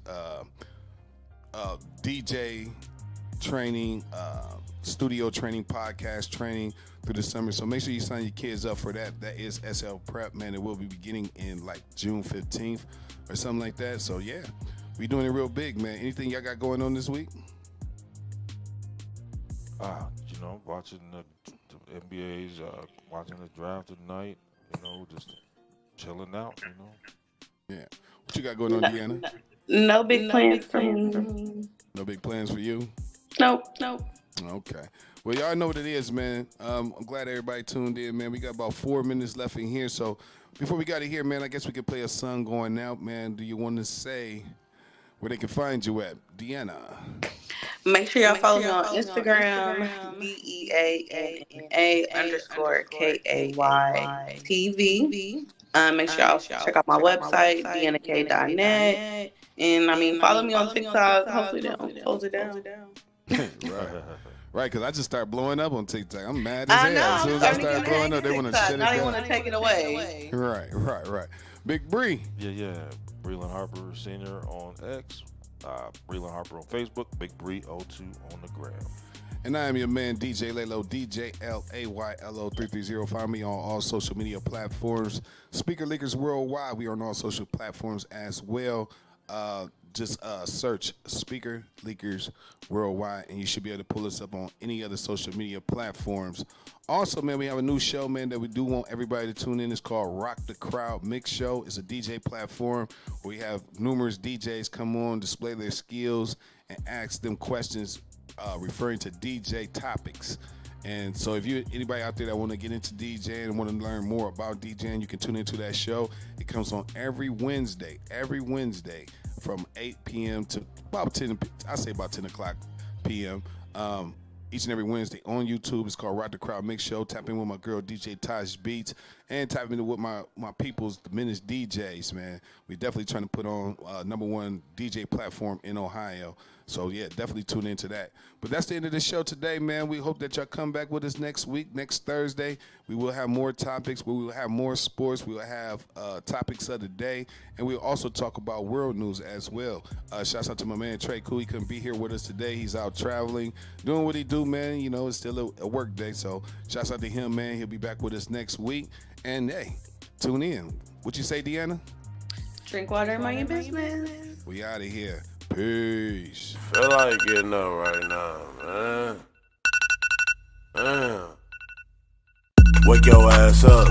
DJ training, studio training, podcast training through the summer. So make sure you sign your kids up for that. That is SL Prep, man. It will be beginning in like June 15th or something like that. So yeah, we doing it real big, man. Anything y'all got going on this week? You know, watching the NBA's, watching the draft tonight. You know, just chilling out. You know. Yeah. What you got going on, Deanna? No big plans for me. No big plans for you? Nope. Okay. Well, y'all know what it is, man. I'm glad everybody tuned in, man. We got about 4 minutes left in here. So before we got to here, man, I guess we could play a song going out, man. Do you want to say where they can find you at, Deanna? Make sure y'all follow me on Instagram, BEANA_KAYTV. Make sure y'all check out my website, DeannaK.net. And I mean, follow me on TikTok. Hopefully they don't close it down. Right, because I just started blowing up on TikTok. I'm mad as hell. As soon as I started blowing up, they want to shut it down. Now they want to take it away. Right. Big Bree. Yeah. Breland Harper Sr. on X. Breland Harper on Facebook. Big Bree 02 on the gram. And I am your man, DJ Laylo, DJLAYLO330. Find me on all social media platforms. Speaker Leakers Worldwide. We are on all social platforms as well. Just search Speaker Leakers Worldwide, and you should be able to pull us up on any other social media platforms. Also, man, we have a new show, man, that we do want everybody to tune in. It's called Rock the Crowd Mix Show. It's a DJ platform where we have numerous DJs come on, display their skills, and ask them questions referring to DJ topics. And so if you anybody out there that want to get into DJing and want to learn more about DJing, you can tune into that show. It comes on every Wednesday from 8 p.m. to about 10, I say about 10 o'clock p.m. Each and every Wednesday on YouTube. It's called Rock the Crowd Mix Show. Tap in with my girl DJ Taj Beats, and tap in with my people's the Menace DJs, man. We definitely trying to put on #1 DJ platform in Ohio. So yeah, definitely tune into that. But that's the end of the show today, man. We hope that y'all come back with us next week, next Thursday. We will have more topics. We will have more sports. We will have topics of the day, and we'll also talk about world news as well. Shouts out to my man Trey Cool. He couldn't be here with us today. He's out traveling, doing what he do, man. You know, it's still a work day. So shouts out to him, man. He'll be back with us next week. And hey, tune in. What you say, Deanna? Drink water, mind your business. We out of here. Peace. Feel like getting up right now, man. Wake your ass up.